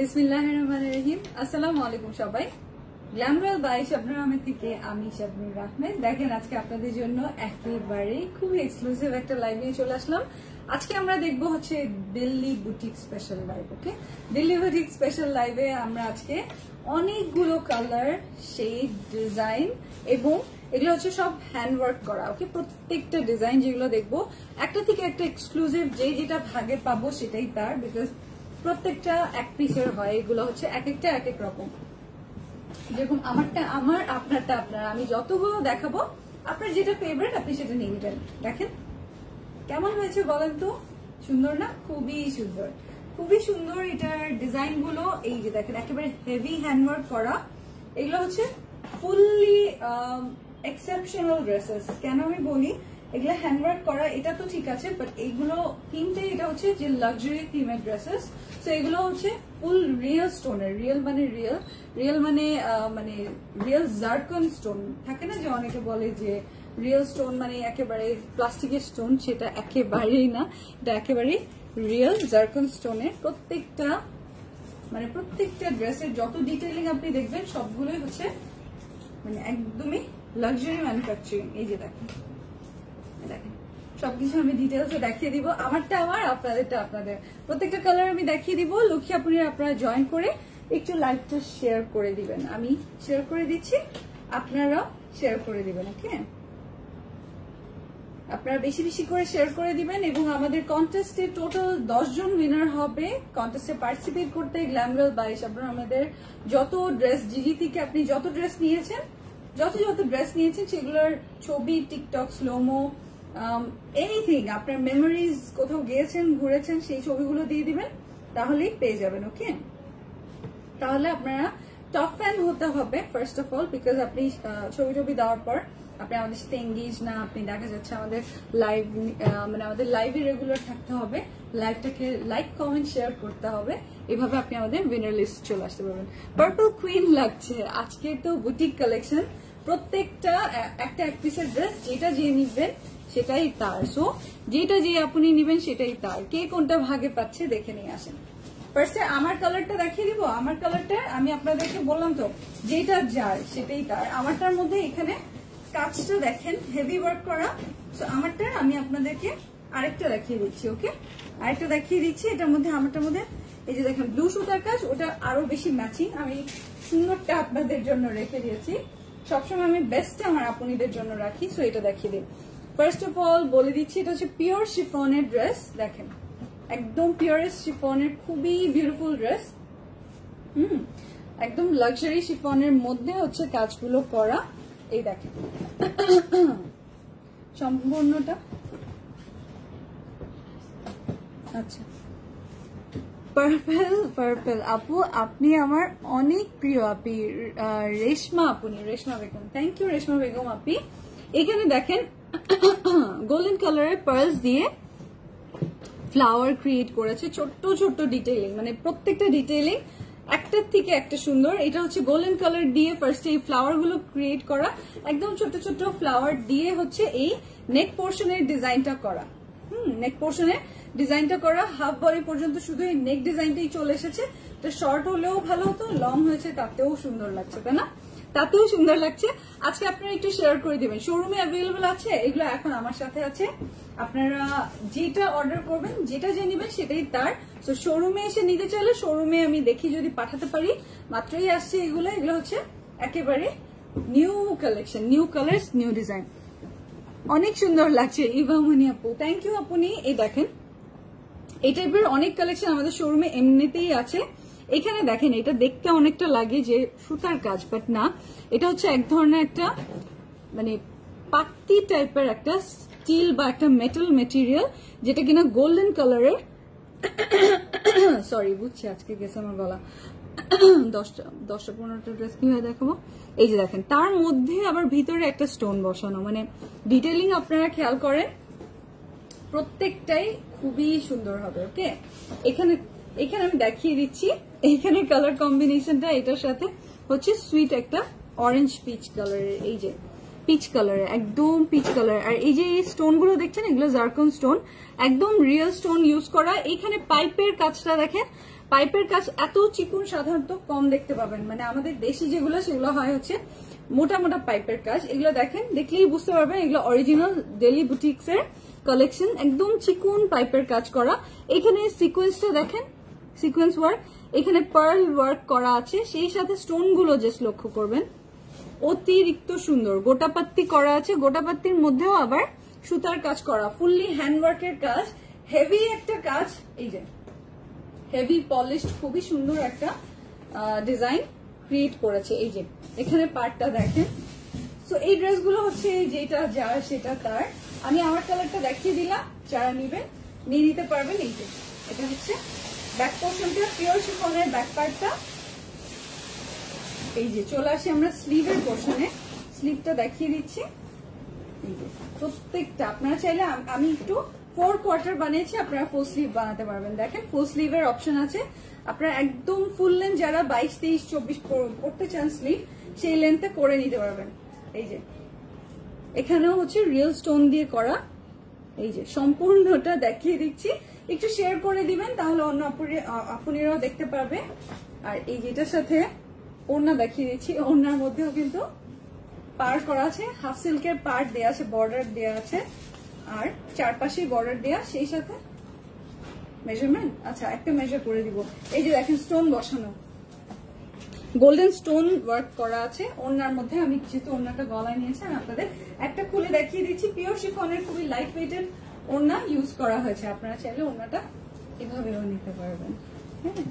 বিসমিল্লাহির রহমানির রহিম। আসসালামু আলাইকুম সবাই। গ্ল্যামরাল বাই শাবনুর আহমেদ থেকে আমি শাবনুর আহমেদ। দেখেন আজকে আপনাদের জন্য একেবারে খুবই এক্সক্লুসিভ একটা লাইভ নিয়ে চলে আসলাম। আজকে আমরা দেখব হচ্ছে দিল্লি বুটিক স্পেশাল লাইভ। ওকে, দিল্লি বুটিক স্পেশাল লাইভে আমরা আজকে অনেকগুলো কালার, শেড, ডিজাইন এবং এগুলো হচ্ছে সব হ্যান্ডওয়ার্ক করা। ওকে, প্রত্যেকটা ডিজাইন যেগুলো দেখবো একটা থেকে একটা এক্সক্লুসিভ, যে যেটা ভাগে পাবো সেটাই তার, বিকজ প্রত্যেকটা এক পিসের হয়। এগুলো হচ্ছে এক একটা এক এক রকম, যেরকম আমারটা আমার, আপনারটা আপনার। আমি যতগুলো দেখাবো আপনার যেটা ফেভারিট আপনি সেটা নিয়ে নেবেন। দেখেন কেমন হয়েছে বলেন তো, সুন্দর না? খুবই সুন্দর, খুবই সুন্দর। এটার ডিজাইন গুলো এই যে দেখেন, একেবারে হেভি হ্যান্ডওয়ার্ক করা। এগুলো হচ্ছে ফুললি এক্সেপশনাল ড্রেসেস। কেন আমি বলি এগুলো হ্যান্ডওয়ার্ক করা, এটা তো ঠিক আছে, বাট এইগুলো থিমটা এটা হচ্ছে যে লাক্সারি থিমের ড্রেসেস। তো এগুলো হচ্ছে ফুল রিয়েল স্টোনের, রিয়েল মানে রিয়েল, রিয়েল মানে রিয়েল জারকন স্টোন থাকে না, যে অনেকে বলে যে রিয়েল স্টোন মানে একেবারে প্লাস্টিকের স্টোন, সেটা একেবারেই না, এটা একেবারে রিয়েল জারকন স্টোনের। প্রত্যেকটা ড্রেসের যত ডিটেইলিং আপনি দেখবেন সবগুলোই হচ্ছে মানে একদমই লাক্সারি ম্যানুফ্যাকচারিং। এই যে দেখেন সবকিছু আমি ডিটেলসে দেখিয়ে দিব, আমারটা আমার, আপনাদেরটা আপনাদের। প্রত্যেকটা কালার আমি দেখিয়ে দিব। লক্ষ্মী আপুরা আপনারা জয়েন করে একটু লাইভটা শেয়ার করে দিবেন। আমি শেয়ার করে দিচ্ছি, আপনারাও শেয়ার করে দিবেন। ওকে, আপনারা বেশি বেশি করে শেয়ার করে দিবেন। এবং আমাদের কন্টেস্টে টোটাল 10 জন উইনার হবে। কন্টেস্টে পার্টিসিপেট করতে গ্ল্যামরাল বাই শাবনুর আহমেদের যত ড্রেস, জিজি থেকে আপনি যত ড্রেস নিয়েছেন, যত ড্রেস নিয়েছেন সেগুলোর ছবি, টিকটক, স্লোমো, এনিথিং, আপনার মেমোরিজ, কোথাও গিয়েছেন, ঘুরেছেন, সেই ছবিগুলো দিয়ে দিবেন, তাহলেই পেয়ে যাবেন। ওকে, তাহলে আপনারা টপ ফ্যান হতে হবে ফার্স্ট অফ অল, বিকজ আপনি ছবি দেওয়ার পর আপনি আমাদের সাথে এঙ্গেজ না, আপনি দেখা যাচ্ছে আমাদের লাইভ মানে আমাদের লাইভে রেগুলার থাকতে হবে, লাইভটাকে লাইক, কমেন্ট, শেয়ার করতে হবে। এভাবে আপনি আমাদের উইনার লিস্ট চলে আসতে পারবেন। পার্পল কুইন লাগছে আজকে তো বুটিক কালেকশন, প্রত্যেকটা একটা এক পিসের ড্রেস, যেটা যে নিবেন সেটাই তার। সো যেটা যে আপনি নিবেন সেটাই তার। কে কোনটা ভাগে পাচ্ছে দেখে নিয়ে আসেন। ফার্স্টে আমার কালারটা দেখিয়ে দিব। আমার কালারটা আমি আপনাদেরকে বললাম তো, যেটা যার সেটাই তার। আমারটার মধ্যে এখানে কাজটা দেখেন হেভি ওয়ার্ক করা। সো আমারটা আমি আপনাদেরকে আরেকটা দেখিয়ে দিচ্ছি। ওকে, আরেকটা দেখিয়ে দিচ্ছি। এটার মধ্যে আমারটার মধ্যে এই যে দেখেন ব্লু সুতার কাজ, ওটা আরো বেশি ম্যাচিং। আমি সুন্দরটা আপনাদের জন্য রেখে দিয়েছি। সবসময় আমি বেস্টটা আমার আপনিদের জন্য রাখি। সো এটা দেখিয়ে দিই। ফার্স্ট অফ অল বলে দিচ্ছি, এটা হচ্ছে পিওর শিফনের ড্রেস। দেখেন একদম পিওরেস্ট শিফনের, খুবই বিউটিফুল ড্রেস। একদম লাক্সারি শিফনের মধ্যে হচ্ছে কাজগুলো করা। এই দেখেন সম্পূর্ণটা। আচ্ছা, পার্পল আপু আপনি আমার অনেক প্রিয় আপি। রেশমা আপনি, রেশমা বেগম, থ্যাংক ইউ রেশমা বেগম আপি। এখানে দেখেন গোল্ডেন কালারের পার্লস দিয়ে ফ্লাওয়ার ক্রিয়েট করেছে, ছোট্ট ডিটেইলিং, মানে প্রত্যেকটা ডিটেইলিং একটার থেকে একটা সুন্দর। এটা হচ্ছে গোল্ডেন কালার দিয়ে ফার্স্টে এই ফ্লাওয়ার গুলো ক্রিয়েট করা, একদম ছোট ফ্লাওয়ার দিয়ে হচ্ছে এই নেক পোর্শনের ডিজাইনটা করা। নেক পোর্শনের ডিজাইনটা করা, হাফ বডি পর্যন্ত শুধু এই নেক ডিজাইনটাই চলে এসেছে। এটা শর্ট হলেও ভালো হতো, লং হয়েছে তাতেও সুন্দর লাগছে, তাই না? তাতেও সুন্দর লাগছে। আজকে আপনারা একটু শেয়ার করে দিবেন। শোরুমে অ্যাভেলেবল আছে এগুলো, এখন আমার সাথে আছে। আপনারা যেটা অর্ডার করবেন, যেটা যে নিবেন সেটাই তার। তো শোরুমে এসে নিতে চাইলে শোরুমে আমি দেখি যদি পাঠাতে পারি। মাত্রই আসছে এগুলো হচ্ছে একেবারে new collection, new colours, new design, অনেক সুন্দর লাগছে। ইভামনি আপু, থ্যাংক ইউ আপনি। এই দেখেন এই টাইপের অনেক কালেকশন আমাদের শোরুমে এমনিতেই আছে। এখানে দেখেন এটা দেখতে অনেকটা লাগে যে সুতার কাজ, বাট না, এটা হচ্ছে এক ধরনের একটা মানে পাতি টাইপের একটা স্টিল বা একটা মেটাল মেটেরিয়াল, যেটা কিনা গোল্ডেন কালারের। সরি, বুঝছি আজকে গেছে আমার গলা। 10-15টা ড্রেস কিভাবে দেখাবো। এই যে দেখেন তার মধ্যে আবার ভিতরে একটা স্টোন বসানো, মানে ডিটেইলিং আপনারা খেয়াল করেন, প্রত্যেকটাই খুবই সুন্দর হবে। ওকে, এখানে আমি দেখিয়ে দিচ্ছি। এইখানে কালার কম্বিনেশনটা এটার সাথে হচ্ছে সুইট একটা অরেঞ্জ পিচ কালারের, এই যে পিচ কালারের, একদম পিচ কালার। আর এই যে এই স্টোন গুলো দেখছেন, এগুলো জারকন স্টোন, একদম রিয়েল স্টোন ইউজ করা। এইখানে পাইপের কাজটা দেখেন, পাইপের কাজ এত চিকন সাধারণত কম দেখতে পাবেন, মানে আমাদের দেশি যেগুলো সেগুলো হয় হচ্ছে মোটা মোটা পাইপের কাজ। এগুলো দেখেন, দেখলেই বুঝতে পারবেন এগুলো অরিজিনাল ডেলি বুটিক্স এর কালেকশন, একদম চিকন পাইপের কাজ করা। এখানে সিকোয়েন্সটা দেখেন, সিকোয়েন্স ওয়ার্ক, এখানে পার্ল ওয়ার্ক করা আছে, সেই সাথে স্টোন গুলো জাস্ট লক্ষ্য করবেন, অতিরিক্ত সুন্দর। গোটাপাত্তি করা আছে, গোটাপাত্তির মধ্যেও আবার সুতার কাজ করা, ফুললি হ্যান্ডওয়ার্কের কাজ, হেভি একটা কাজ। এই যে হেভি পলিশড, খুবই সুন্দর একটা ডিজাইন ক্রিয়েট করেছে। এই যে এখানে পার্টটা দেখেন। সো এই ড্রেসগুলো হচ্ছে যেটা যার সেটা তার। আমি আমার কালারটা দেখিয়ে দিলাম, যারা নিবেন নিয়ে নিতে পারবেন। এই যে এটা হচ্ছে ব্যাক পোর্শনটা, পিওর শিফনের ব্যাক পার্টটা। এই যে চলে আসি আমরা স্লিভের পোর্শনে, স্লিভটা দেখিয়ে দিচ্ছি। এই যে প্রত্যেকটা আপনারা চাইলে, আমি একটু 4 কোয়ার্টার বানিয়েছি, আপনারা ফুল স্লিভ বানাতে পারবেন। দেখেন ফুল স্লিভের অপশন আছে, আপনারা একদম ফুল লেন্থ যারা 22, 23, 24 পড়তে চান স্লিভ, সেই লেন্থে করে নিতে পারবেন। এই যে এখানেও হচ্ছে রিয়েল স্টোন দিয়ে করা। এই যে সম্পূর্ণটা দেখিয়ে দিচ্ছি, একটু শেয়ার করে দিবেন, তাহলে অন্য আপুনিরাও দেখতে পারবে। আর এই যেটার সাথে ওড়না দেখিয়ে দিচ্ছি, ওড়নার মধ্যেও কিন্তু পার করা আছে, হাফ সিল্কের পার্ট দেওয়া আছে, বর্ডার দেওয়া আছে, আর চারপাশেই বর্ডার দেওয়া, সেই সাথে মেজারমেন্ট। আচ্ছা একটা মেজার করে দিব। এই যে দেখেন স্টোন বসানো, গোল্ডেন স্টোন ওয়ার্ক করা আছে ওড়নার মধ্যে। আমি যেহেতু ওড়নাটা গলায় নিয়েছি, আমি আপনাদের একটা খুলে দেখিয়ে দিচ্ছি। পিওর শিফনের খুবই লাইট ওয়েটেড ওড়না ইউজ করা হয়েছে। আপনারা চাইলে ওড়নাটা এভাবেও নিতে পারবেন, হ্যাঁ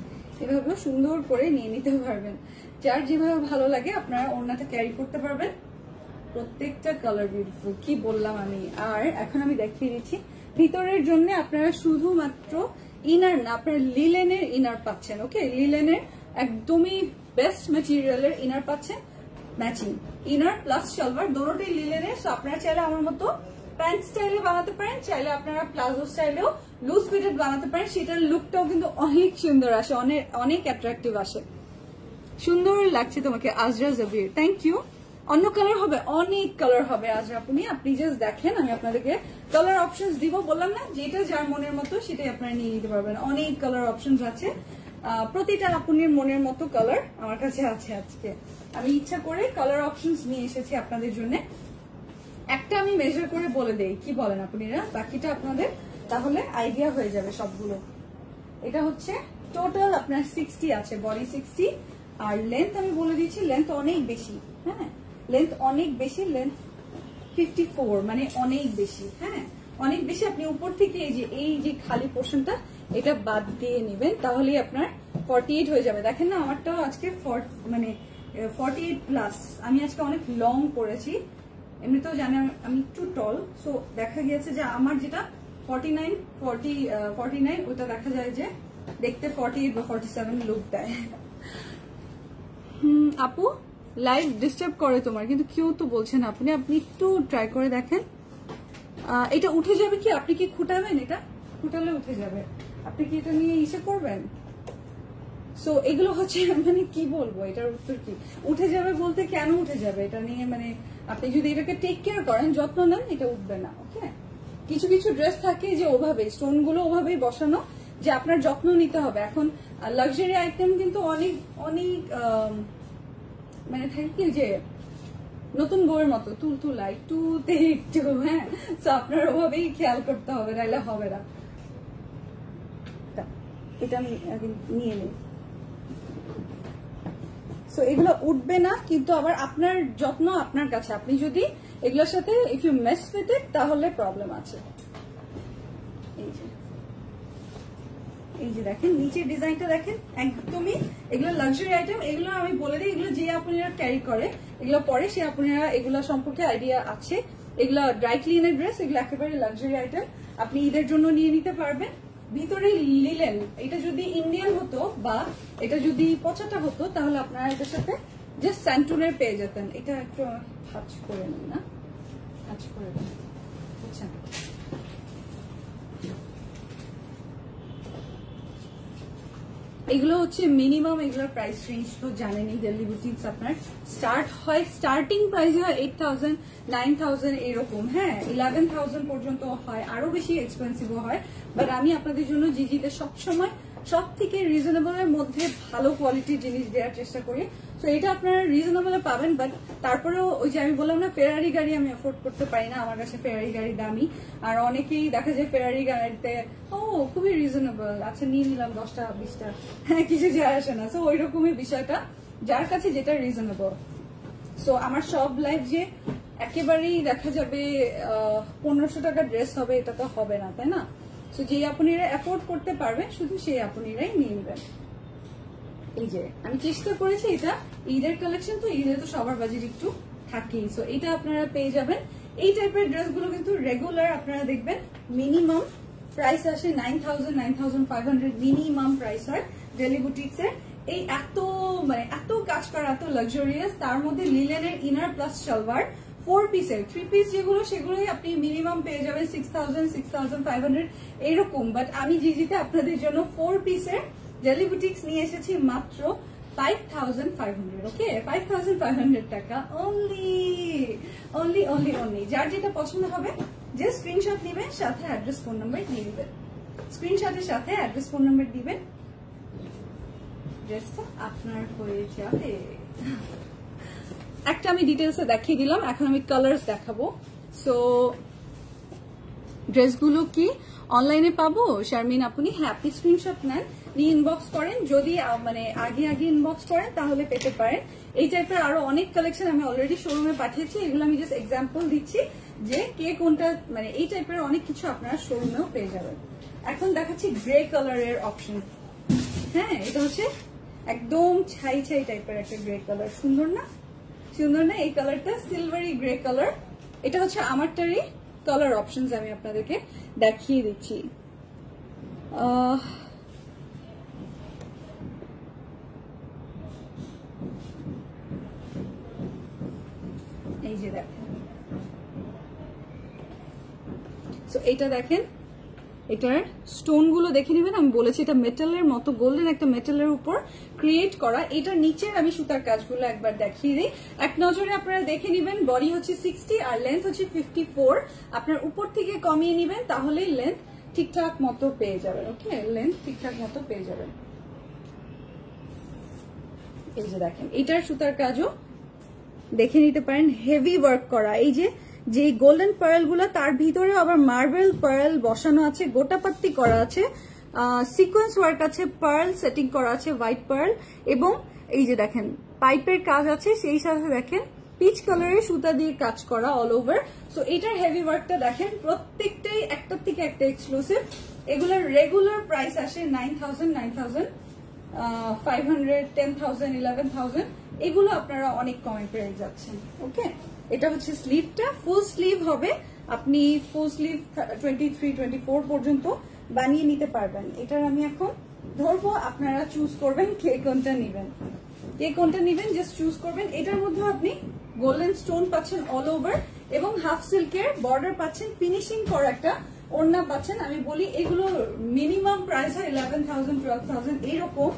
এভাবেও সুন্দর করে নিয়ে নিতে পারবেন। যার যেভাবে ভালো লাগে আপনারা ওড়নাটা ক্যারি করতে পারবেন। প্রত্যেকটা কালার বিউটিফুল, কি বললাম আমি। আর এখন আমি দেখিয়ে দিচ্ছি ভিতরের জন্য আপনারা শুধুমাত্র ইনার না, আপনারা লিলেনের ইনার পাচ্ছেন। ওকে, লিলেনের একদমই বেস্ট ম্যাটেরিয়ালের ইনার পাচ্ছেন, ম্যাচিং ইনার প্লাস সালোয়ার দুটোই লিলেনের। সো আপনারা চাইলে আমার মতো প্যান্ট স্টাইলে বানাতে পারেন, চাইলে আপনারা প্লাজো স্টাইলেও লুজ ফিটেড বানাতে পারেন। সেটার লুকটাও কিন্তু অনেক সুন্দর আসে, অনেক অ্যাট্রাকটিভ আসে। সুন্দর লাগছে তোমাকে আজরা জাবির, থ্যাংক ইউ। অন্য কালার হবে, অনেক কালার হবে আজরা আপনি জাস্ট দেখেন, আমি আপনাদেরকে কালার অপশনস দিব। বললাম না, যেটা যার মনের মতো সেটাই আপনারা নিয়ে নিতে পারবেন। অনেক কালার অপশনস আছে, প্রতিটা আপনার মনের মতো কালার আমার কাছে আছে। আজকে আমি ইচ্ছা করে কালার অপশনস নিয়ে এসেছি আপনাদের জন্য। একটা আমি মেজার করে বলে দেই, কি বলেন আপনারা, বাকিটা আপনাদের তাহলে আইডিয়া হয়ে যাবে সবগুলো। এটা হচ্ছে টোটাল আপনার 60 আছে, বডি 60, আর লেন্থ আমি বলে দিচ্ছি, লেন্থ অনেক বেশি। হ্যাঁ লেন্থ অনেক বেশি, লেন্থ 54, মানে অনেক বেশি। হ্যাঁ অনেক বেশি। আপনি উপর থেকে এই যে খালি পোর্শনটা এটা বাদ দিয়ে নেবেন, তাহলেই আপনার 48 হয়ে যাবে। দেখেন না আমারটাও আজকে 48 প্লাস। আমি আজকে অনেক লং করেছি, এমনিতেও জানি আমি একটু টল। সো দেখা গিয়েছে যে আমার যেটা 49 ওটা দেখা যায় যে দেখতে 48 বা 47 লুক দেয়। আপু লাইভ ডিস্টার্ব করে তোমার, কিন্তু কেউ তো বলছেন আপনি একটু ট্রাই করে দেখেন। এটা উঠে যাবে কি? আপনি কি খুঁটাবেন? এটা খুঁটালে উঠে যাবে। আপনি কি এটা নিয়ে ইসে করবেন? সো এগুলো হচ্ছে মানে কি বলবো, এটার উত্তর কি? উঠে যাবে বলতে কেন উঠে যাবে এটা নিয়ে, মানে আপনি যদি এটাকে টেক কেয়ার করেন, যত্ন নেন, এটা উঠবে না। ওকে, কিছু কিছু ড্রেস থাকে যে ওভাবে স্টোন গুলো ওভাবেই বসানো, যে আপনার যত্ন নিতে হবে। এখন লাক্সারি আইটেম কিন্তু অনেক অনেক মানে থাকে কি যে নতুন বউয়ের মতো তুলতুলা একটুতে একটু, হ্যাঁ তো আপনার ওভাবেই খেয়াল করতে হবে, নাহলে হবে না। এটা আমি নিয়ে নিই। সো এগুলো উঠবে না, কিন্তু আবার আপনার যত্ন আপনার কাছে। আপনি যদি এগুলোর সাথে if you mess with it তাহলে প্রবলেম আছে। এই যে দেখেন নিচের ডিজাইনটা দেখেন, একদমই এগুলো লাক্সারি আইটেম। এগুলো আমি বলে দিই, এগুলো যে আপনারা ক্যারি করে এগুলো পরে সে আপনারা এগুলো সম্পর্কে আইডিয়া আছে। এগুলো ড্রাই ক্লিনের ড্রেস, এগুলো একেবারে লাক্সারি আইটেম, আপনি ঈদের জন্য নিয়ে নিতে পারবেন। ভিতরে লিলেন, এটা যদি ইন্ডিয়ান হতো বা এটা যদি পচাটা হতো তাহলে আপনারা এটার সাথে জাস্ট স্যান্টুনের পেয়ে যেতেন। এটা একটু ভাঁজ করে নিন, না ভাঁজ করে নিন, বুঝছেন? এগুলো হচ্ছে মিনিমাম, এগুলোর প্রাইস রেঞ্জ তো জানেনই, দিল্লি বুটিক্স আপনার স্টার্ট হয়, স্টার্টিং প্রাইস হয় 8000, 9000 এরকম। হ্যাঁ 11000 পর্যন্ত হয়, আরো বেশি এক্সপেন্সিভও হয়। বাট আমি আপনাদের জন্য জিজিতে সবসময় সব থেকে রিজনেবলের মধ্যে ভালো কোয়ালিটির জিনিস দেওয়ার চেষ্টা করি। তো এটা আপনারা রিজনেবলে পাবেন, বাট তারপরেও ওই যে আমি বললাম না ফেরারি গাড়ি আমি অ্যাফোর্ড করতে পারি না, আমার কাছে ফেরারি গাড়ি দামি। আর অনেকেই দেখা যায় ফেরারি গাড়িতে ও খুবই রিজনেবল, আচ্ছা নিয়ে নিলাম 10টা 20টা, হ্যাঁ কিছু যায় আসে না। তো ওই রকমই বিষয়টা, যার কাছে যেটা রিজনেবল। সো আমার সব লাইফ যে একেবারেই দেখা যাবে 1500 টাকা ড্রেস হবে এটা তো হবে না, তাই না? তো যে আপনিরা অ্যাফোর্ড করতে পারবেন শুধু সেই আপনিরাই নিয়ে নেবেন। এই যে আমি চেষ্টা করেছি, এটা ঈদের কালেকশন, তো ঈদে তো সবার বাজেট একটু থাকেই। সো এটা আপনারা পেয়ে যাবেন। এই টাইপের ড্রেসগুলো কিন্তু রেগুলার আপনারা দেখবেন মিনিমাম প্রাইস আসে 9000 9500 মিনিমাম প্রাইস হয় ডেলি বুটিক্স এর। এই এত মানে এত কাজ করা, এত লাক্সারিয়াস, তার মধ্যে লিলেনের ইনার প্লাস সালোয়ার 4 পিসের 3 পিস যেগুলো সেগুলোই আপনি মিনিমাম পেয়ে যাবেন 6000 6500 এরকম। বাট আমি জিজিতে আপনাদের জন্য 4 পিসের ডেলি বুটিক্স নিয়ে এসেছি মাত্র 5500। ওকে, 5500 টাকা অনলি। যার যেটা পছন্দ হবে যে স্ক্রিনশট নেবেন, সাথে অ্যাড্রেস ফোন নাম্বার দিয়ে দিবেন। স্ক্রিনশটের সাথে অ্যাড্রেস ফোন নাম্বার দিবেন, ড্রেসটা আপনার হয়ে যাবে। একটা আমি ডিটেলসে দেখিয়ে দিলাম, এখন আমি কালার্স দেখাবো। সো ড্রেসগুলো কি অনলাইনে পাবো শারমিন আপনি? হ্যাঁ, আপনি স্ক্রিনশট নেন, নিয়ে ইনবক্স করেন। যদি মানে আগে ইনবক্স করেন তাহলে পেতে পারেন। এই টাইপের আরো অনেক কালেকশন আমি অলরেডি শোরুমে পাঠিয়েছি, এগুলো আমি জাস্ট এক্সাম্পল দিচ্ছি যে কে কোনটা, মানে এই টাইপের অনেক কিছু আপনারা শোরুমেও পেয়ে যাবেন। এখন দেখাচ্ছি গ্রে কালারের অপশন। হ্যাঁ, এটা হচ্ছে একদম ছাই টাইপের একটা গ্রে কালার। সুন্দর না? সুন্দর না? এই কালারটা সিলভারি গ্রে কালার। এটা হচ্ছে আমারটারই কালার অপশনস, আমি আপনাদেরকে দেখিয়ে দিচ্ছি। এই যে দেখেন, সো এটা দেখেন, এটার স্টোন গুলো দেখে নেবেন। আমি বলেছি এটা মেটালের মতো, গোল্ডেন একটা মেটালের উপর ক্রিয়েট করা। এটার নিচের আমি সুতার কাজগুলো একবার দেখিয়ে দিই, এক নজরে আপনারা দেখে নেবেন। বডি হচ্ছে 60 আর লেন্থ হচ্ছে 54। আপনার উপর থেকে কমিয়ে নেবেন, তাহলেই লেন্থ ঠিকঠাক মতো পেয়ে যাবেন। ওকে, লেন্থ ঠিকঠাক মতো পেয়ে যাবেন। এই যে দেখেন, এটার সুতার কাজও দেখে নিতে পারেন, হেভি ওয়ার্ক করা। এই যে গোল্ডেন পার্ল গুলো, তার ভিতরে আবার মার্বেল পার্ল বসানো আছে, গোটাপাত্তি করা আছে, সিকোয়েন্স ওয়ার্ক আছে, পার্ল সেটিং করা আছে, হোয়াইট পার্ল, এবং এই যে দেখেন পাইপের কাজ আছে, সেই সাথে দেখেন পিচ কালারের সুতা দিয়ে কাজ করা অল ওভার। সো এটার হেভি ওয়ার্কটা দেখেন, প্রত্যেকটাই একটার থেকে একটা এক্সক্লুসিভ। এগুলোর রেগুলার প্রাইস আসে 9000 9500 10000 11000। এগুলো আপনারা অনেক কমে পেয়ে যাচ্ছেন। ওকে, এটা হচ্ছে স্লিভটা, ফুল স্লিভ হবে। আপনি ফুল স্লিভ 23 24 পর্যন্ত বানিয়ে নিতে পারবেন। এটার আমি এখন ধরবো, আপনারা চুজ করবেন কে কোনটা নিবেন, জাস্ট চুজ করবেন। এটার মধ্যে আপনি গোল্ডেন স্টোন পাচ্ছেন অল ওভার, এবং হাফ সিল্কের বর্ডার পাচ্ছেন, ফিনিশিং করা একটা ওড়না পাচ্ছেন। আমি বলি এগুলো মিনিমাম প্রাইস হয় 11000 12000 এইরকম,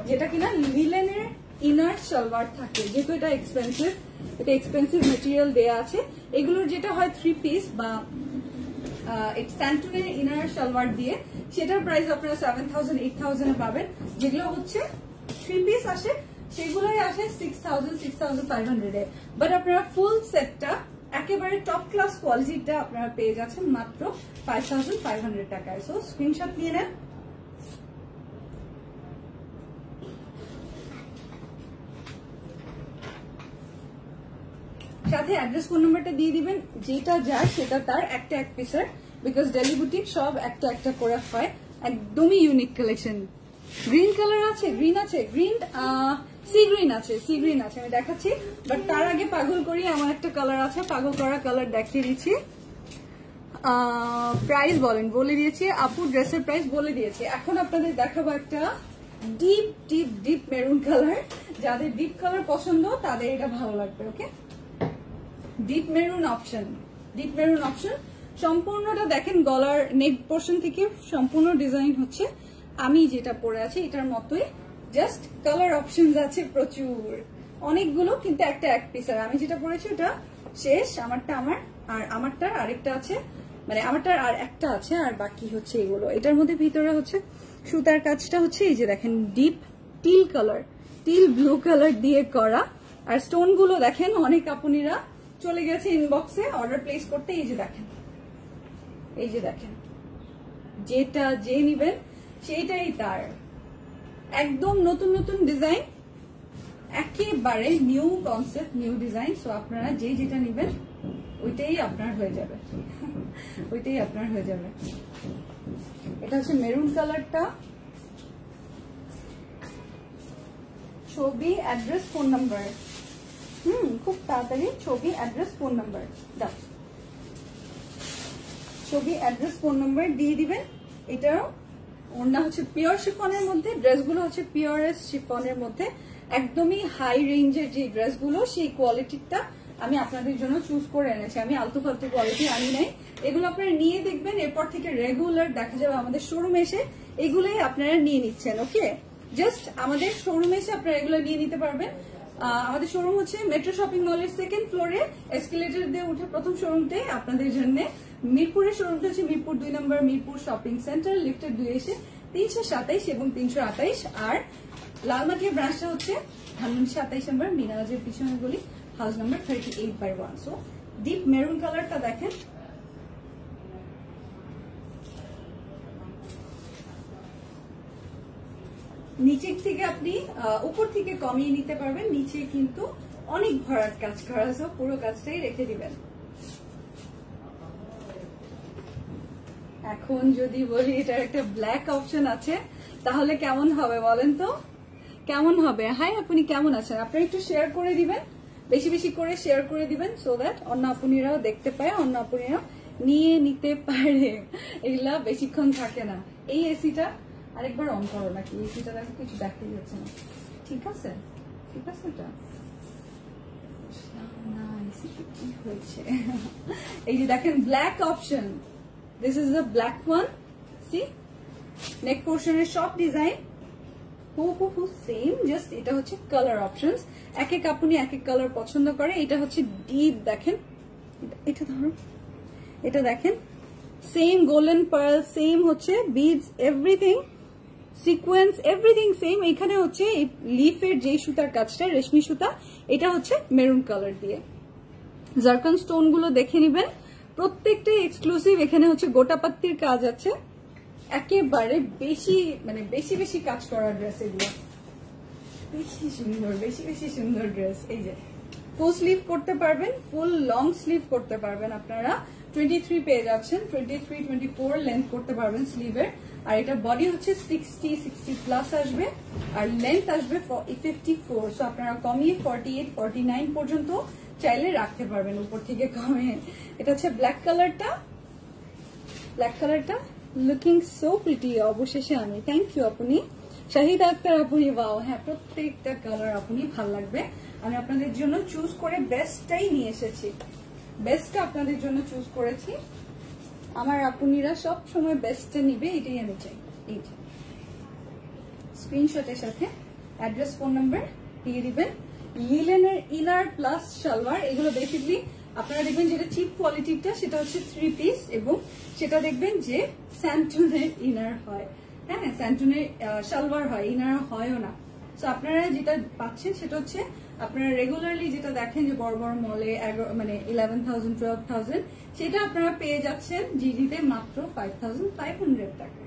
যেটা কিনা লিলেনের ইনার সালোয়ার থাকে। যেহেতু এটা এক্সপেন্সিভ মেটেরিয়াল দেয়া আছে। এগুলোর যেটা হয় 3 পিস বা স্যান্টুনের ইনার সালোয়ার দিয়ে, সেটার প্রাইস আপনারা 7000 8000 এ পাবেন। যেগুলো হচ্ছে 3 পিস আসে সেগুলোই আসে 6000 6500 এ। বাট আপনারা ফুল সেটটা একেবারে টপ ক্লাস কোয়ালিটিটা আপনারা পেয়ে যাচ্ছেন মাত্র 5500 টাকায়। সো স্ক্রিনশট নিয়ে নেন। সাথে অ্যাড্রেস ফোন নাম্বারটা দিয়ে দিবেন, যেটা যার সেটা তার, একটা এক পিসের, বিকজ ডেলি বুটিক সব একটা একটা করে হয়। একদমই ইউনিক কালেকশন। গ্রিন কালার আছে, গ্রিন সি গ্রিন আছে, আমি দেখাচ্ছি। বাট তার আগে পাগল করি, আমার একটা কালার আছে, পাগল করা কালার দেখিয়ে দিচ্ছি। প্রাইস বলে দিয়েছি আপু, ড্রেসের প্রাইস বলে দিয়েছি। এখন আপনাদের দেখাবো একটা ডিপ মেরুন কালার। যাদের ডিপ কালার পছন্দ তাদের এটা ভালো লাগবে। ওকে, ডিপ মেরুন অপশন সম্পূর্ণটা দেখেন, গলার নেক পোর্শন থেকে সম্পূর্ণ ডিজাইন হচ্ছে আমি যেটা পরে আছি এটার মতোই, জাস্ট কালার অপশনস আছে প্রচুর, অনেকগুলো, কিন্তু একটা এক পিস। আর আমি যেটা পরেছি ওটা শেষ, আমারটার আরেকটা আছে, মানে আমারটার আর একটা আছে, আর বাকি হচ্ছে এগুলো। এটার মধ্যে ভিতরে হচ্ছে সুতার কাজটা হচ্ছে এই যে দেখেন deep till colour, teal blue colour দিয়ে করা। আর স্টোন গুলো দেখেন অনেক আপুনিরা চলে গেছে ইনবক্সে অর্ডার প্লেস করতে। এই যে দেখেন, এই যে দেখেন, যেটা যে নিবেন সেইটাই তার। একদম নতুন নতুন ডিজাইন, একেবারে new concept, new design. So আপনারা যে যেটা নিবেন ওইটাই আপনার হয়ে যাবে, ওইটাই আপনার হয়ে যাবে। এটা হচ্ছে মেরুন কালারটা। ছবি, অ্যাড্রেস, ফোন নাম্বার। খুব তাড়াতাড়ি ছবি, অ্যাড্রেস, ফোন নাম্বার দাও। ছবি, অ্যাড্রেস, ফোন নাম্বার দিয়ে দিবেন। এটাও ওড়না হচ্ছে পিওর শিফনের মধ্যে, ড্রেসগুলো হচ্ছে পিওরেস্ট শিফনের মধ্যে। একদমই হাই রেঞ্জের যে ড্রেসগুলো সেই কোয়ালিটিটা আমি আপনাদের জন্য চুজ করে এনেছি। আমি আলতু ফালতু কোয়ালিটি আনি নাই। এগুলো আপনারা নিয়ে দেখবেন, এরপর থেকে রেগুলার দেখা যাবে আমাদের শোরুমে এসে এগুলোই আপনারা নিয়ে নিচ্ছেন। ওকে, জাস্ট আমাদের শোরুমে এসে আপনারা এগুলো নিয়ে নিতে পারবেন। আমাদের শোরুম হচ্ছে মেট্রো শপিং মলের 2nd ফ্লোরে, এসকেলেটর দিয়ে উঠে প্রথম শোরুমটাই আপনাদের জন্য। মিরপুরের শোরুমটা হচ্ছে মিরপুর 2 নম্বর মিরপুর শপিং সেন্টার, লিফটের 2 এসে 327 এবং 328। আর লালমাটিয়া ব্রাঞ্চটা হচ্ছে ধানমন্ডি 27 নম্বর মিনারাজের পিছনের গলি, house number 38/1। So deep maroon কালারটা দেখেন, নিচের থেকে আপনি উপর থেকে কমিয়ে নিতে পারবেন, নিচে কিন্তু অনেক ভরাট কাজ করা, সো পুরো কাজটাই রেখে দিবেন। এখন যদি বলি এটার একটা ব্ল্যাক অপশন আছে তাহলে কেমন হবে বলেন তো, কেমন হবে? হাই আপনি কেমন আছেন? আপনারা একটু শেয়ার করে দিবেন, বেশি বেশি করে শেয়ার করে দিবেন, সো দ্যাট অন্য আপুনিরাও দেখতে পায়, অন্য আপুনিরাও নিয়ে নিতে পারে। এগুলা বেশিক্ষণ থাকে না। এই এসিটা আরেকবার অন করো নাকি, এসিটা দেখো কিছু দেখা যাচ্ছে না। ঠিক আছে, ঠিক আছে, এটা না এসিটা কি হয়েছে। এই যে দেখেন black option, this is the black one. See neck পোর্শনের সব ডিজাইন হু সেম, জাস্ট এটা হচ্ছে কালার অপশনস। এক এক আপনি এক এক কালার পছন্দ করে। এটা হচ্ছে ডিপ, দেখেন এটা ধরো, এটা দেখেন সেম গোল্ডেন পার্ল, সেম হচ্ছে beads, everything sequence, everything same. এখানে হচ্ছে লিফের যে সুতার কাজটা রেশমি সুতা, এটা হচ্ছে মেরুন কালার দিয়ে। জারকান স্টোন গুলো দেখে নিবেন, প্রত্যেকটা এক্সক্লুসিভ। এখানে হচ্ছে গোটাপাত্তির কাজ আছে, একেবারে বেশি মানে বেশি বেশি কাজ করা ড্রেস, এগুলো বেশি সুন্দর, বেশি বেশি সুন্দর ড্রেস। এই যে ফুল স্লিভ করতে পারবেন, ফুল লং স্লিভ করতে পারবেন। আপনারা 23 পেয়ে যাচ্ছেন, 23, 24 লেন্থ করতে পারবেন স্লিভের। আর এটা বডি হচ্ছে 60 প্লাস আসবে, আর লেন্থ আসবে 54। সো আপনারা কমিয়ে 48, 49 পর্যন্ত চাইলে রাখতে পারবেন, উপর থেকে কমে। এটা হচ্ছে ব্ল্যাক কালারটা, ব্ল্যাক কালারটা লুকিং সো প্রিটি। অবশেষে আমি থ্যাংক ইউ আপনি শাহিদ আক্তার আপনি, ওয়াও। হ্যাঁ, প্রত্যেকটা কালার আপনি ভাল লাগবে। আমি আপনাদের জন্য চুজ করে বেস্টটাই নিয়ে এসেছি, বেস্টটা আপনাদের জন্য চুজ করেছি। আমার আপুনিরা সব সময় বেস্টটা নিবে, এটাই আমি চাই। এই যে স্ক্রিনশটের সাথে অ্যাড্রেস, ফোন নাম্বার দিয়ে দিবেন। লিলেনের ইনার প্লাস সালোয়ার, এগুলো বেসিকলি আপনারা দেখবেন যেটা চিপ কোয়ালিটিটা সেটা হচ্ছে 3 পিস, এবং সেটা দেখবেন যে স্যান্টুনের ইনার হয়। হ্যাঁ, স্যান্টুনের সালোয়ার হয়, ইনার হয়ও না। সো আপনারা যেটা পাচ্ছেন সেটা হচ্ছে আপনারা রেগুলারলি যেটা দেখেন যে বড় বড় মলে মানে 11,000, 12,000, সেটা আপনারা পেয়ে যাচ্ছেন জিজিতে মাত্র 5,500 টাকা।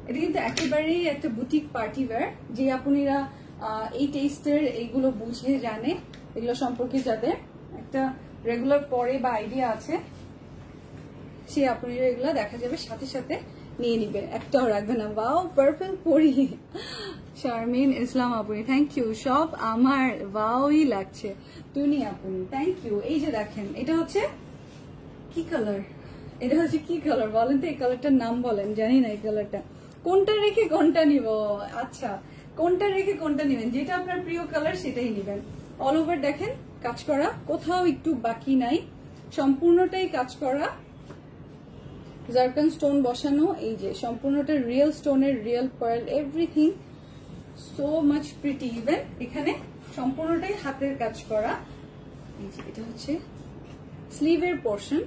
এটা কিন্তু একেবারেই একটা বুটিক পার্টি ওয়্যার, যে আপনারা এই টেস্টের এইগুলো বুঝে জানে, এগুলো সম্পর্কে যাদের একটা রেগুলার পরে বা আইডিয়া আছে, সে আপনারা এগুলো দেখা যাবে সাথে সাথে নিয়ে নিবে, একটাও রাখবে না। ওয়াও, পার্পল পরি, শারমিন ইসলাম আপনি থ্যাংক ইউ। সব আমার ওয়াওই লাগছে, তুমি আপনি থ্যাংক ইউ। এই যে দেখেন এটা হচ্ছে কি কালার, এটা হচ্ছে কি কালার বলেন তো, এই কালারটার নাম বলেন, জানি না এই কালারটা কোনটা রেখে কোনটা নিব। আচ্ছা, কোনটা রেখে কোনটা নিবেন, যেটা আপনার প্রিয় কালার সেটাই নিবেন। অল ওভার দেখেন কাজ করা, কোথাও একটু বাকি নাই, সম্পূর্ণটাই কাজ করা। জারকান স্টোন বসানো, এই যে সম্পূর্ণটা রিয়েল স্টোনের, real pearl, everything so much pretty. Even এখানে সম্পূর্ণটাই হাতের কাজ করা, এটা হচ্ছে স্লিভের পোর্শন।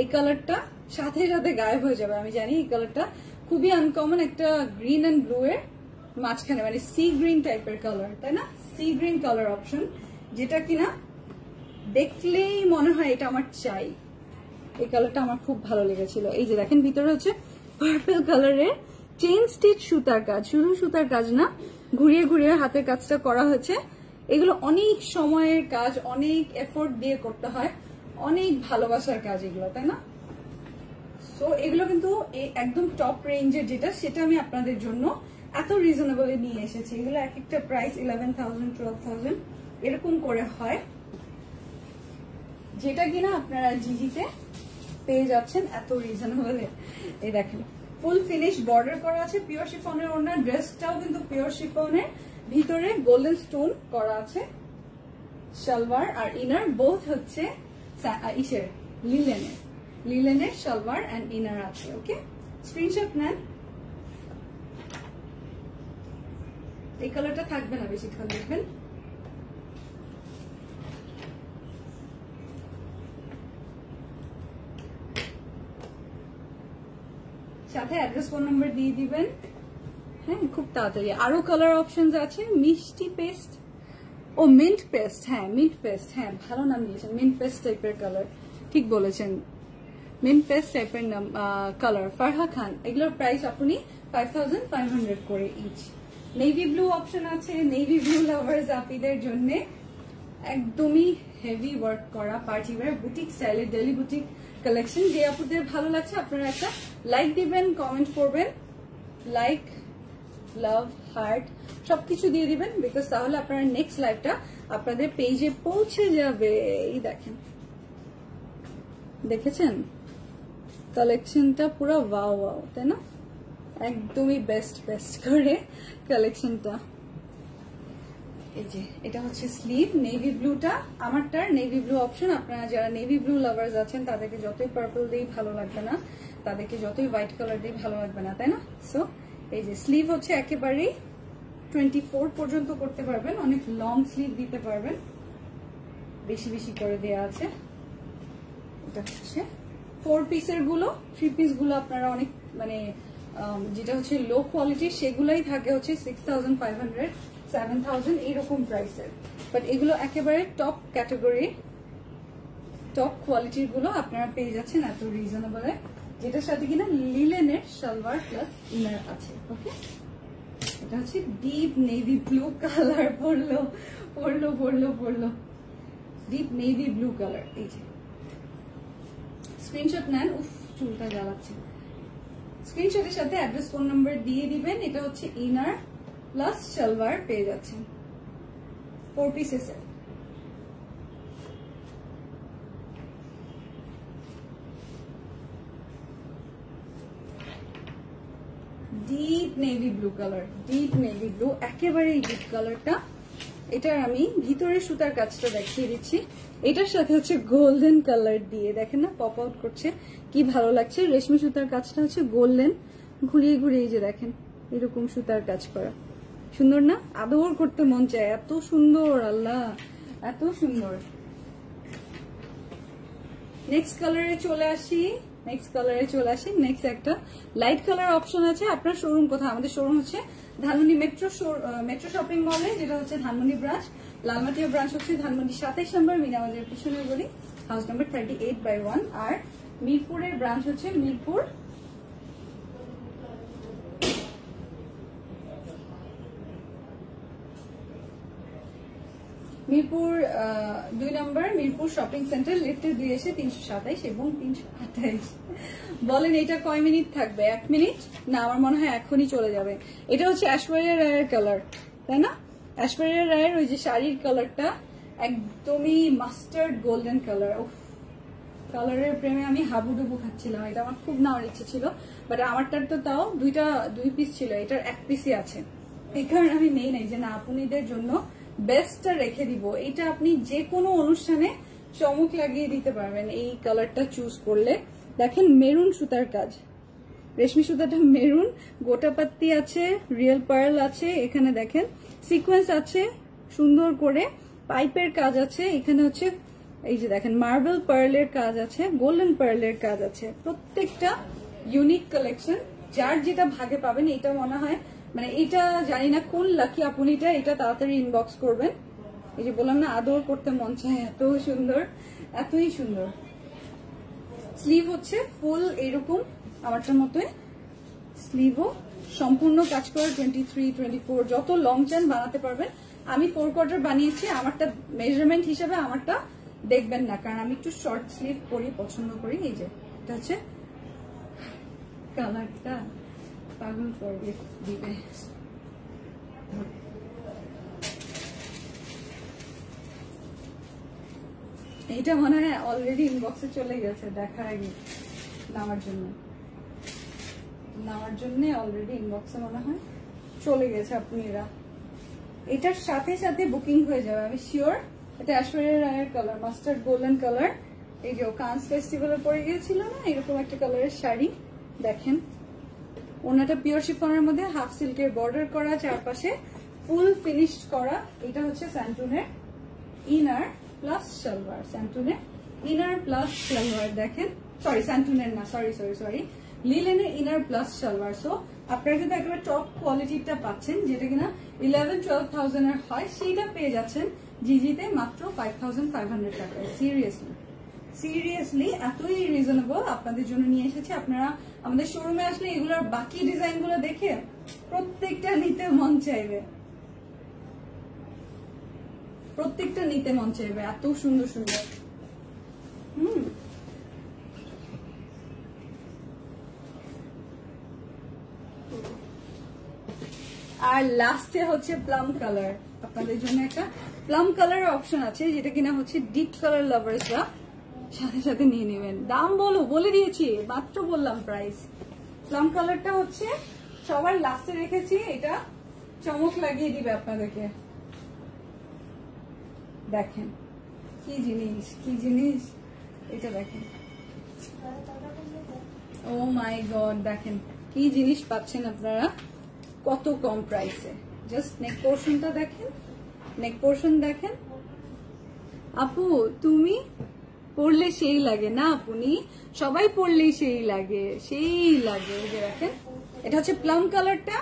এই কালারটা সাথে সাথে গায়েব হয়ে যাবে, আমি জানি। এই কালারটা খুবই আনকমন, একটা গ্রিন এন্ড ব্লু এর মাঝখানে, মানে সি গ্রিন টাইপের কালার, তাই না? সি গ্রিন কালার অপশন, যেটা কিনা দেখলেই মনে হয় এটা আমার চাই। এই কালারটা আমার খুব ভালো লেগেছিল। এই যে দেখেন ভিতরে হচ্ছে পার্পল কালারের চেইন স্টিচ সুতার কাজ, শুধু সুতার কাজ না, ঘুরিয়ে ঘুরিয়ে হাতের কাজটা করা হয়েছে। এগুলো অনেক সময়ের কাজ, অনেক এফোর্ট দিয়ে করতে হয়, অনেক ভালোবাসার কাজ এগুলো, তাই না? সো এগুলো কিন্তু একদম টপ রেঞ্জের যেটা, সেটা আমি আপনাদের জন্য এত রিজনেবলে নিয়ে এসেছি। এগুলো এক একটা প্রাইস 11,000 12,000 এরকম করে হয়, যেটা কিনা আপনারা জিজিতে পেয়ে যাচ্ছেন এত রিজনেবলে। এই দেখেন ফুল ফিনিশ বর্ডার করা আছে, পিওর শিফনের ওনার ড্রেসটাও কিন্তু পিওর শিফনের, ভিতরে গোল্ডেন স্টোন করা আছে। সালোয়ার আর ইনার বোথ হচ্ছে ইসের লিলেনের সালোয়ার এন্ড ইনার আছে। ওকে, স্ক্রিনশট নেন। এই কালারটা থাকবে না বেশিক্ষণ, দেখবেন। সাথে অ্যাড্রেস ফোন নাম্বার দিয়ে দিবেন। হ্যাঁ, খুব তাড়াতাড়ি। আরো কালার অপশনস আছে, মিষ্টি পেস্ট, ও মিন্ট পেস্ট, হ্যাঁ মিন্ট পেস্ট, হ্যাঁ ভালো নাম দিয়েছেন, মিন্ট পেস্ট টাইপের কালার, ঠিক বলেছেন, মিন্ট পেস্ট টাইপের নাম কালার। ফারহা খান, এগুলোর প্রাইস আপনি 5,500 করে ইচ। নেভি ব্লু অপশন আছে, নেভি ব্লু লাভার্স আপনিদের জন্য একদমই হেভি ওয়ার্ক করা পার্টি ওয়্যার বুটিক স্টাইলের ডেলি বুটিক কালেকশন। যে আপনাদের ভালো লাগছে আপনারা একটা লাইক দিবেন, কমেন্ট করবেন, লাইক, লাভ, হার্ট সবকিছু দিয়ে দিবেন, বিকজ তাহলে আপনারা নেক্সট লাইভটা আপনাদের পেজে পৌঁছে যাবে। এই দেখেন, দেখেছেন কালেকশনটা পুরো ওয়াও ওয়াও, তাই না? একদমই বেস্ট করে কালেকশনটা। এই যে এটা হচ্ছে স্লিভ, নেভি ব্লুটা আমারটার নেভি ব্লু অপশন। আপনারা যারা নেভি ব্লু লাভার্স আছেন তাদেরকে যতই পার্পল দিয়ে ভালো লাগবে না, তাদেরকে যতই হোয়াইট কালার দিয়ে ভালো লাগবে না, তাই না? সো এই যে স্লিভ হচ্ছে একেবারেই 24 পর্যন্ত করতে পারবেন, অনেক লং স্লিভ দিতে পারবেন, বেশি বেশি করে দেয়া আছে। এটা হচ্ছে 4 পিসের গুলো, 3 পিস গুলো আপনারা অনেক মানে যেটা হচ্ছে লো কোয়ালিটি সেগুলাই থাকে হচ্ছে 6,500 7,000 এইরকম প্রাইসের, বাট এগুলো একেবারে টপ ক্যাটাগরি টপ কোয়ালিটির গুলো আপনারা পেয়ে যাচ্ছেন এত রিজনেবলে, যেটার সাথে কিনা লিলেনের সালোয়ার প্লাস ইনার আছে। ওকে, এটা হচ্ছে ডিপ নেভি ব্লু কালার, পড়লো ডিপ নেভি ব্লু কালার। এই যে স্ক্রিনশট নেন, উফ চুলটা জ্বালাচ্ছে। স্ক্রিনশটের সাথে অ্যাড্রেস ফোন নাম্বার দিয়ে দিবেন। এটা হচ্ছে ইনার প্লাস সালোয়ার পেয়ে যাচ্ছেন 4 পিসের set. Deep navy blue colour, deep navy blue, একেবারে ডিপ কালারটা। এটার আমি ভিতরে সুতার কাজটা দেখিয়ে দিচ্ছি। এটার সাথে হচ্ছে গোল্ডেন কালার দিয়ে দেখেন না পপ আউট করছে, কি ভালো লাগছে। রেশমি সুতার কাজটা হচ্ছে গোল্ডেন, ঘুরিয়ে ঘুরিয়ে যে দেখেন এরকম সুতার কাজ করা, সুন্দর না? আদর করতে মন চায়, এত সুন্দর, আল্লাহ এত সুন্দর। নেক্সট কালারে চলে আসি, নেক্সট একটা লাইট কালার অপশন আছে। আপনার শোরুম কোথায়? আমাদের শোরুম হচ্ছে ধানমন্ডি মেট্রো শপিং মলে, যেটা হচ্ছে ধানমন্ডি ব্রাঞ্চ। লালমাটিয়া ব্রাঞ্চ হচ্ছে ধানমন্ডি 27 নম্বর মিনাবাজার পিছনে গলি, হাউস নাম্বার 38/1। আর মিরপুরের ব্রাঞ্চ হচ্ছে মিরপুর মিরপুর 2 নম্বর মিরপুর শপিং সেন্টার, লিফটে 2 এসে 327 এবং 328। বলেন এটা কয় মিনিট থাকবে? 1 মিনিট না, আমার মনে হয় এখনই চলে যাবে। এটা হচ্ছে ঐশ্বরিয়া রায়ের কালার, তাই না? ঐশ্বরিয়া রায়ের ওই যে শাড়ির কালারটা একদমই মাস্টার্ড গোল্ডেন কালার। কালারের প্রেমে আমি হাবুডুবু খাচ্ছিলাম, এটা আমার খুব নেওয়ার ইচ্ছে ছিল, বাট আমারটার তো তাও 2 পিস ছিল, এটার 1 পিসই আছে। এই কারণে আমি নেই নাই যে না আপনাদের জন্য বেস্টটা রেখে দিব। এটা আপনি যে কোনো অনুষ্ঠানে চমক লাগিয়ে দিতে পারবেন এই কালারটা চুজ করলে। দেখেন মেরুন সুতার কাজ, রেশমি সুতাটা মেরুন, গোটাপাত্তি আছে, রিয়েল পার্ল আছে, এখানে দেখেন সিকোয়েন্স আছে সুন্দর করে, পাইপের কাজ আছে, এখানে হচ্ছে এই যে দেখেন মার্বেল পার্লের কাজ আছে, গোল্ডেন পার্লের কাজ আছে, প্রত্যেকটা ইউনিক কালেকশন। যার যেটা ভাগে পাবেন, এটা মনে হয় মানে এটা জানি না কোন লাকি আপনিটা, এটা তাড়াতাড়ি ইনবক্স করবেন। এই যে বললাম না আদর করতে মন চায়, এত সুন্দর, এতই সুন্দর। স্লিভ হচ্ছে ফুল এরকম আমারটার মতোই, স্লিভও সম্পূর্ণ কাজ করা, 23, 24 যত লং চান বানাতে পারবেন। আমি 4 কোয়ার্টার বানিয়েছি, আমারটা মেজারমেন্ট হিসেবে আমারটা দেখবেন না, কারণ আমি একটু শর্ট স্লিভ পরি, পছন্দ করি। এই যে এটা হচ্ছে কালারটা পাগল করবে দিবে। এইটা মনে হয় অলরেডি ইনবক্সে চলে গেছে দেখার আগে, নেওয়ার জন্য অলরেডি ইনবক্সে মনে হয় চলে গেছে আপনারা। এটার সাথে সাথে বুকিং হয়ে যাবে, আমি শিওর। এটা অ্যাশওয়ারিয়া রায়ের কালার, মাস্টার্ড গোল্ডেন কালার। এই যে কান্স ফেস্টিভ্যালে পরে গিয়েছিল না, এরকম একটা কালারের শাড়ি। দেখেন ওনাটা পিওর শিফনের মধ্যে হাফ সিল্কের বর্ডার করা, চারপাশে ফুল ফিনিশড করা। এটা হচ্ছে স্যান্টুনের ইনার প্লাস সালোয়ার, স্যান্টুনের ইনার প্লাস সালোয়ার। দেখেন সরি স্যান্টুনের না, সরি লিলেনের ইনার প্লাস সালোয়ার। সো আপনারা কিন্তু একেবারে টপ কোয়ালিটিটা পাচ্ছেন, যেটা কিনা 11-12,000 এর হয়, সেইটা পেয়ে যাচ্ছেন জিজিতে মাত্র 5,500 টাকায়। সিরিয়াসলি এতই রিজনেবল আপনাদের জন্য নিয়ে এসেছি। আপনারা আমাদের শোরুমে আসলে এগুলোর বাকি ডিজাইন গুলো দেখে প্রত্যেকটা নিতে মন চাইবে, এত সুন্দর সুন্দর। আর লাস্টে হচ্ছে প্লাম কালার, আপনাদের জন্য একটা প্লাম কালার অপশন আছে, যেটা কিনা হচ্ছে ডিপ কালার লাভার্সরা সাথে সাথে নিয়ে নেবেন। দাম বলে দিয়েছি, মাত্র বললাম প্রাইস। প্লাম কালারটা হচ্ছে সবার লাস্টে রেখেছি, এটা চমক লাগিয়ে দিবে আপনাদেরকে। দেখেন কি জিনিস এটা দেখেন, ও মাই গড, দেখেন কি জিনিস পাচ্ছেন আপনারা কত কম প্রাইসে। জাস্ট নেক পোর্শনটা দেখেন, নেক পোর্শন দেখেন। আপু তুমি পরলে সেই লাগে না, আপনি সবাই পরলেই সেই লাগে। এই যে দেখেন, এটা হচ্ছে প্লাম কালারটা,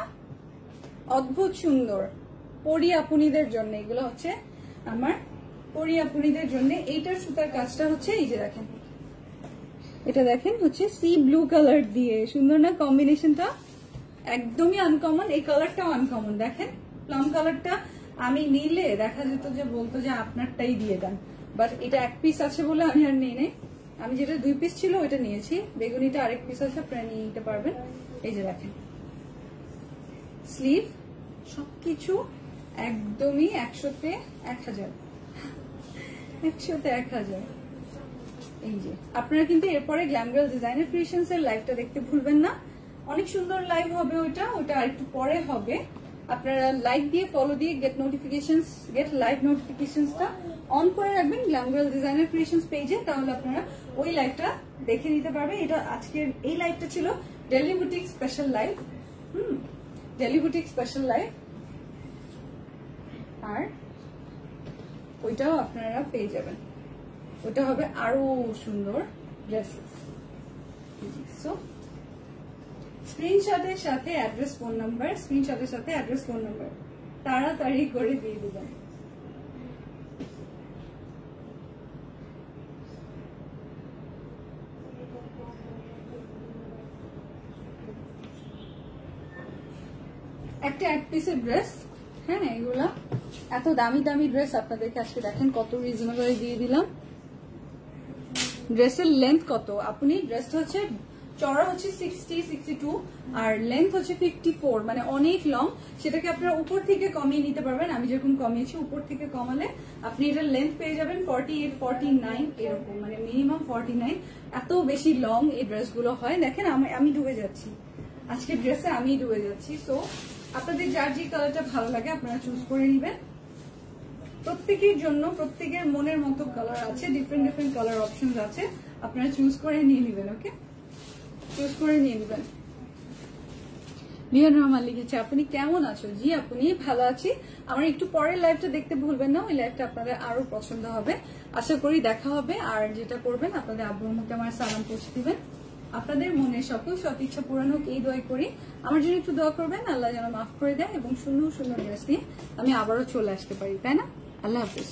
অদ্ভুত সুন্দর। পরি আপুনিদের জন্য এগুলো হচ্ছে আমার পরি আপুনিদের জন্য। এইটার সুতার কাজটা হচ্ছে এই যে দেখেন, এটা দেখেন হচ্ছে সি ব্লু কালার দিয়ে, সুন্দর না কম্বিনেশনটা, একদমই আনকমন। এই কালারটাও আনকমন। দেখেন প্লাম কালারটা আমি নিলে দেখা যেত যে বলতো যে আপনারটাই দিয়ে দেন, বাট এটা এক পিস আছে বলে আমি আর নিই নাই। আমি যেটা 2 পিস ছিল ওইটা নিয়েছি, বেগুনিটা আরেক পিস আছে, আপনারা নিয়ে নিতে পারবেন। এই যে দেখেন স্লিভ, সবকিছু একদমই 100-তে 1000। এই যে আপনারা কিন্তু এরপরে গ্ল্যাম গার্ল ডিজাইনার ক্রিয়েশনস এর লাইভটা দেখতে ভুলবেন না, অনেক সুন্দর লাইভ হবে ওটা আরেকটু পরে হবে। আপনারা লাইক দিয়ে ফলো দিয়ে গেট লাইভ নোটিফিকেশনসটা অন করে রাখবেন গ্ল্যাম গার্ল ডিজাইনার ক্রিয়েশনস পেজে, তাহলে আপনারা ওই লাইভটা দেখে নিতে পারবেন। এটা আজকের এই লাইভটা ছিল daily boutique special live, daily boutique special live. আর ওইটাও আপনারা পেয়ে যাবেন, ওটা হবে আরো সুন্দর ড্রেসেস। সো স্ক্রিনশটের সাথে অ্যাড্রেস ফোন নাম্বার তাড়াতাড়ি করে দিয়ে দিবেন। একটা 1 পিসের ড্রেস, হ্যাঁ এগুলা এত দামি ড্রেস আপনাদেরকে আজকে দেখেন কত রিজনেবল দিয়ে দিলাম। ড্রেসের লেন্থ কত, আপনি ড্রেসটা হচ্ছে চড়া হচ্ছে 60-62 আর লেন্থ হচ্ছে 54, মানে অনেক লং। সেটাকে আপনারা উপর থেকে কমিয়ে নিতে পারবেন, আমি যেরকম কমিয়েছি উপর থেকে কমালে আপনি এটার লেন্থ পেয়ে যাবেন 48-49 এরকম, মানে মিনিমাম 49। এত বেশি লং এই ড্রেসগুলো হয়। দেখেন আমি ডুবে যাচ্ছি আজকে ড্রেসে, আমি ডুবে যাচ্ছি। সো আপনাদের যার যে কালারটা ভালো লাগে আপনারা চুজ করে নেবেন। প্রত্যেকের জন্য প্রত্যেকের মনের মতো কালার আছে, ডিফারেন্ট কালার অপশন আছে, আপনারা চুজ করে নিয়ে নেবেন। ওকে, চুজ করে নিয়ে নেবেন। লিয়ান রহমান লিখেছে আপনি কেমন আছো? জি আপনি ভালো আছি। আমার একটু পরের লাইভটা দেখতে ভুলবেন না, ওই লাইভটা আপনাদের আরো পছন্দ হবে, আশা করি দেখা হবে। আর যেটা করবেন আপনাদের আব্বু আম্মুকে আমার সালাম পৌঁছে দিবেন, আপনাদের মনে সকল সৎ ইচ্ছা পূরণ হোক এই দোয়াই করি। আমার জন্য একটু দোয়া করবেন, আল্লাহ যেন মাফ করে দেয় এবং সুন্দর সুন্দর ড্রেস নিয়ে আমি আবারও চলে আসতে পারি, তাই না? আল্লাহ হাফিজ।